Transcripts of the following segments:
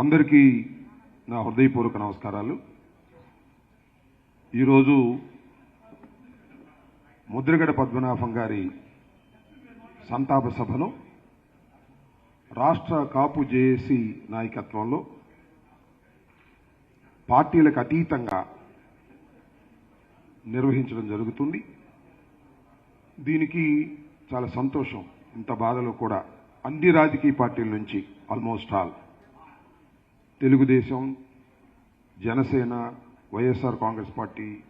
అందరికీ నా హృదయపూర్వక నమస్కారాలు. ఈరోజు ముద్రగడ పద్మనాభం గారి సంతాప సభను రాష్ట్ర కాపు జేఏసీ నాయకత్వంలో పార్టీలకు అతీతంగా నిర్వహించడం జరుగుతుంది. దీనికి చాలా సంతోషం. ఇంత బాధలో కూడా అన్ని రాజకీయ పార్టీల నుంచి almost all Telugu Desam, Janasena, YSR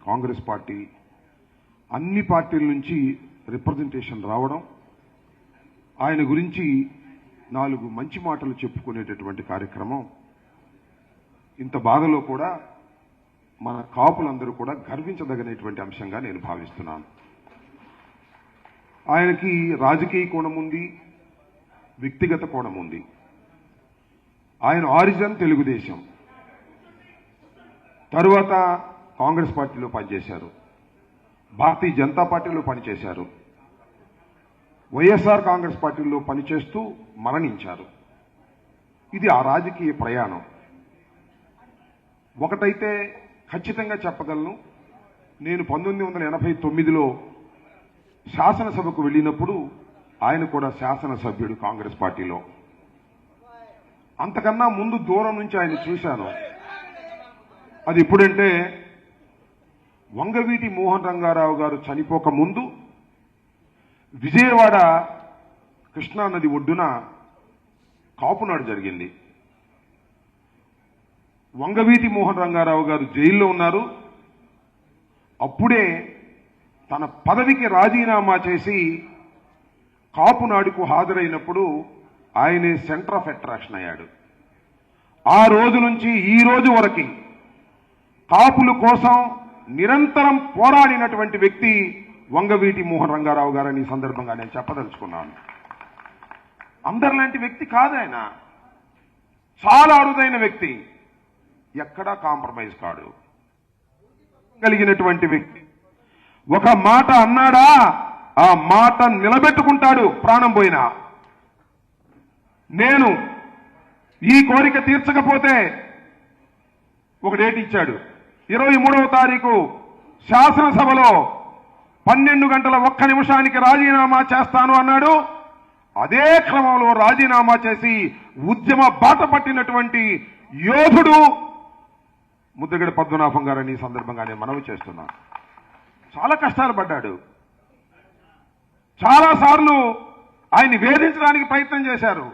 Congress party అన్ని పార్టీల నుంచి రిప్రజెంటేషన్ రావడం, ఆయన గురించి 4 మంచి మాటలు చెప్పుకునేటటువంటి కార్యక్రమం. ఇంత బాధలో కూడా మన కాపులందరూ కూడా గర్వించదగినటువంటి అంశంగా నేను భావిస్తున్నాను. ఆయనకి రాజకీయ కోణం ఉంది, వ్యక్తిగత కోణం ఉంది. ఆయన ఆరిజిన్ తెలుగుదేశం, తరువాత కాంగ్రెస్ పార్టీలో పనిచేశారు, భారతీయ జనతా పార్టీలో పనిచేశారు, వైఎస్ఆర్ కాంగ్రెస్ పార్టీలో పనిచేస్తూ మరణించారు. ఇది ఆ రాజకీయ ప్రయాణం. ఒకటైతే ఖచ్చితంగా చెప్పగలను, నేను 1989లో శాసనసభకు వెళ్ళినప్పుడు ఆయన కూడా శాసనసభ్యుడు కాంగ్రెస్ పార్టీలో. అంతకన్నా ముందు దూరం నుంచి ఆయన చూశాను. అది ఎప్పుడంటే వంగవీటి మోహన్ రంగారావు గారు చనిపోక ముందు విజయవాడ కృష్ణానది ఒడ్డున కాపునాడు జరిగింది. వంగవీటి మోహన్ రంగారావు గారు జైల్లో ఉన్నారు. అప్పుడే తన పదవికి రాజీనామా చేసి కాపునాడుకు హాజరైనప్పుడు ఆయనే సెంటర్ ఆఫ్ అట్రాక్షన్ అయ్యాడు. ఆ రోజు నుంచి ఈ రోజు వరకు కాపుల కోసం నిరంతరం పోరాడినటువంటి వ్యక్తి వంగవీటి మోహన్ రంగారావు గారని ఈ సందర్భంగా నేను చెప్పదలుచుకున్నాను. అందరిలాంటి వ్యక్తి కాదు ఆయన. చాలా అరుదైన వ్యక్తి, ఎక్కడా కాంప్రమైజ్ కాడు కలిగినటువంటి వ్యక్తి. ఒక మాట అన్నాడా ఆ మాట నిలబెట్టుకుంటాడు ప్రాణం పోయినా. నేను ఈ కోరిక తీర్చకపోతే ఒక డేట్ ఇచ్చాడు. 23వ తారీఖు శాసనసభలో 12:01 రాజీనామా చేస్తాను అన్నాడు. అదే క్రమంలో రాజీనామా చేసి ఉద్యమ బాట పట్టినటువంటి యోధుడు ముద్రగడ పద్మనాభం గారని ఈ సందర్భంగా నేను మనవి చేస్తున్నాను. చాలా కష్టాలు పడ్డాడు. చాలాసార్లు ఆయన్ని వేధించడానికి ప్రయత్నం చేశారు,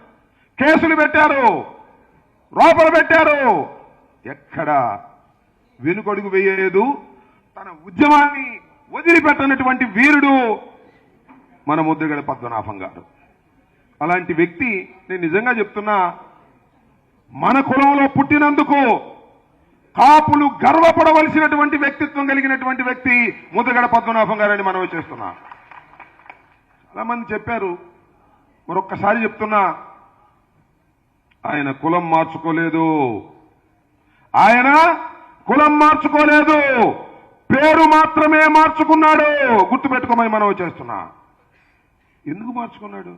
కేసులు పెట్టారు, లోపల పెట్టారు. ఎక్కడ వెనుకడుగు వేయలేదు. తన ఉద్యమాన్ని వదిలిపెట్టనటువంటి వీరుడు మన ముద్రగడ పద్మనాభం గారు. అలాంటి వ్యక్తి, నేను నిజంగా చెప్తున్నా, మన కులంలో పుట్టినందుకు కాపులు గర్వపడవలసినటువంటి వ్యక్తిత్వం కలిగినటువంటి వ్యక్తి ముద్రగడ పద్మనాభం గారని మనవి చేస్తున్నా. చాలా మంది చెప్పారు, మరొక్కసారి చెప్తున్నా, ఆయన కులం మార్చుకోలేదు. ఆయన కులం మార్చుకోలేదు, పేరు మాత్రమే మార్చుకున్నాడు. గుర్తుపెట్టుకోమని మనవి చేస్తున్నా. ఎందుకు మార్చుకున్నాడు?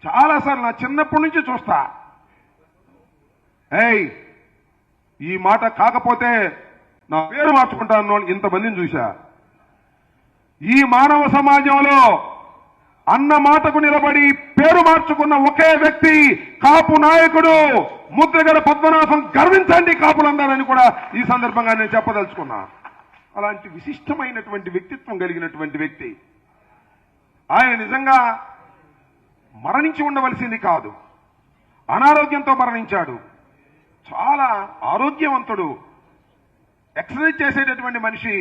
చాలాసార్లు నా చిన్నప్పటి నుంచి చూస్తా, ఈ మాట కాకపోతే నా పేరు మార్చుకుంటాను ఇంతమందిని చూశా. ఈ మానవ సమాజంలో అన్న మాటకు నిలబడి పేరు మార్చుకున్న ఒకే వ్యక్తి కాపు నాయకుడు ముద్రగడ పద్మనాభం. గర్వించండి కాపులందరని కూడా ఈ సందర్భంగా నేను చెప్పదలుచుకున్నా. అలాంటి విశిష్టమైనటువంటి వ్యక్తిత్వం కలిగినటువంటి వ్యక్తి. ఆయన నిజంగా మరణించి ఉండవలసింది కాదు, అనారోగ్యంతో మరణించాడు. చాలా ఆరోగ్యవంతుడు, ఎక్సర్సైజ్ చేసేటటువంటి మనిషి.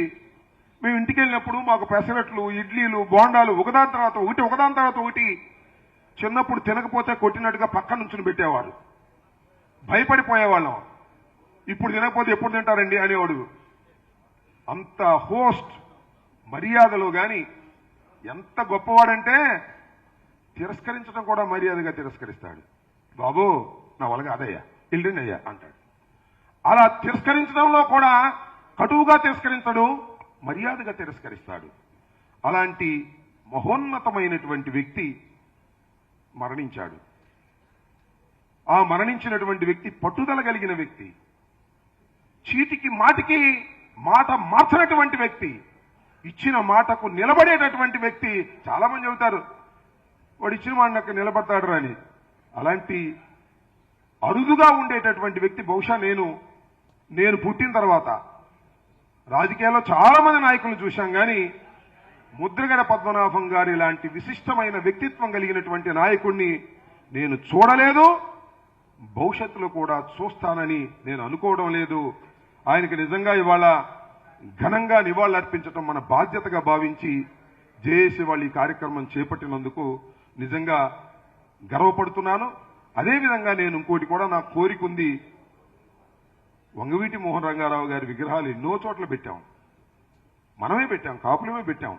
మేము ఇంటికి వెళ్ళినప్పుడు మాకు పెసరట్లు, ఇడ్లీలు, బోండాలు ఒకదాని తర్వాత ఒకటి చిన్నప్పుడు తినకపోతే కొట్టినట్టుగా పక్కన నుంచుని పెట్టేవాడు. భయపడిపోయేవాళ్ళం. ఇప్పుడు తినకపోతే ఎప్పుడు తింటారండి అనేవాడు. అంత హోస్ట్ మర్యాదలో గాని ఎంత గొప్పవాడంటే తిరస్కరించడం కూడా మర్యాదగా తిరస్కరిస్తాడు. బాబు నా వలగా అదయ్యా, ఇల్లుండి అయ్యా అంటాడు. అలా తిరస్కరించడంలో కూడా కటువుగా తిరస్కరించడు, మర్యాదగా తిరస్కరిస్తాడు. అలాంటి మహోన్నతమైనటువంటి వ్యక్తి మరణించాడు. ఆ మరణించినటువంటి వ్యక్తి పట్టుదల కలిగిన వ్యక్తి, చీటికి మాటికి మాట మార్చినటువంటి వ్యక్తి, ఇచ్చిన మాటకు నిలబడేటటువంటి వ్యక్తి. చాలా మంది చెబుతారు వాడు ఇచ్చిన మాట నిలబడతాడు అని. అలాంటి అరుదుగా ఉండేటటువంటి వ్యక్తి బహుశా నేను పుట్టిన తర్వాత రాజకీయాల్లో చాలా మంది నాయకులను చూశాం, కానీ ముద్రగడ పద్మనాభం గారి లాంటి విశిష్టమైన వ్యక్తిత్వం కలిగినటువంటి నాయకుడిని నేను చూడలేదు, భవిష్యత్తులో కూడా చూస్తానని నేను అనుకోవడం లేదు. ఆయనకి నిజంగా ఇవాళ ఘనంగా నివాళులర్పించడం మన బాధ్యతగా భావించి జేఏసీ వాళ్ళు ఈ కార్యక్రమం చేపట్టినందుకు నిజంగా గర్వపడుతున్నాను. అదేవిధంగా నేను ఇంకోటి కూడా నా కోరిక ఉంది. వంగవీటి మోహన్ రంగారావు గారి విగ్రహాలు ఎన్నో చోట్ల పెట్టాం, మనమే పెట్టాం, కాపులమే పెట్టాం.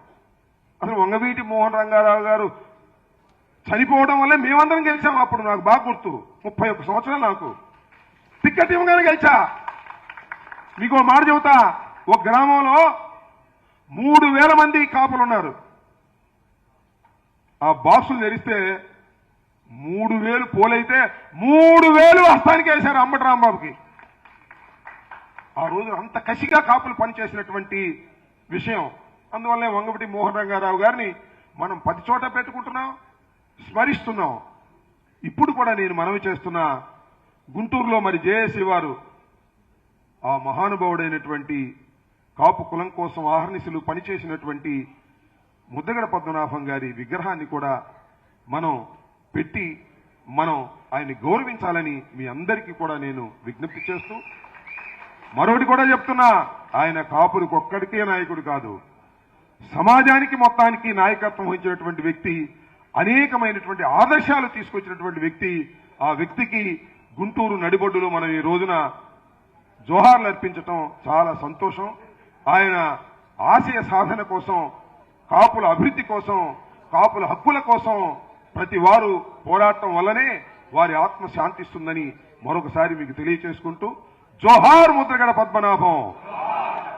అసలు వంగవీటి మోహన్ రంగారావు గారు చనిపోవడం వల్లే మేమందరం గెలిచాం. అప్పుడు నాకు బాగా గుర్తు, 31 సంవత్సరాలు నాకు టిక్కెట్ ఇవ్వగానే గెలిచా. మీకు మాట చెబుతా, ఒక గ్రామంలో 3000 మంది కాపులు ఉన్నారు. ఆ బాక్సులు తెరిస్తే 3000 పోలైతే 3000 హస్తానికి వేశారు అంబటి రాంబాబుకి. ఆ రోజు అంత కసిగా కాపులు పనిచేసినటువంటి విషయం. అందువల్లే వంగవీటి మోహన్ రంగారావు గారిని మనం 10 చోట పెట్టుకుంటున్నాం, స్మరిస్తున్నాం. ఇప్పుడు కూడా నేను మనవి చేస్తున్నా, గుంటూరులో మరి జేఏసీ వారు ఆ మహానుభావుడైనటువంటి కాపు కులం కోసం ఆహర్నిశలు పనిచేసినటువంటి ముద్రగడ పద్మనాభం గారి విగ్రహాన్ని కూడా మనం పెట్టి మనం ఆయన్ని గౌరవించాలని మీ అందరికీ కూడా నేను విజ్ఞప్తి చేస్తూ, మరొకటి కూడా చెప్తున్నా, ఆయన కాపులకు ఒక్కడికే నాయకుడు కాదు, సమాజానికి మొత్తానికి నాయకత్వం వహించినటువంటి వ్యక్తి, అనేకమైనటువంటి ఆదర్శాలు తీసుకొచ్చినటువంటి వ్యక్తి. ఆ వ్యక్తికి గుంటూరు నడిబొడ్డులో మనం ఈ రోజున జోహార్లు అర్పించటం చాలా సంతోషం. ఆయన ఆశయ సాధన కోసం, కాపుల అభివృద్ధి కోసం, కాపుల హక్కుల కోసం ప్రతి వారు పోరాటం వల్లనే వారి ఆత్మ శాంతిస్తుందని మరొకసారి మీకు తెలియచేసుకుంటూ, జోహార్ ముద్రగడ పద్మనాభం.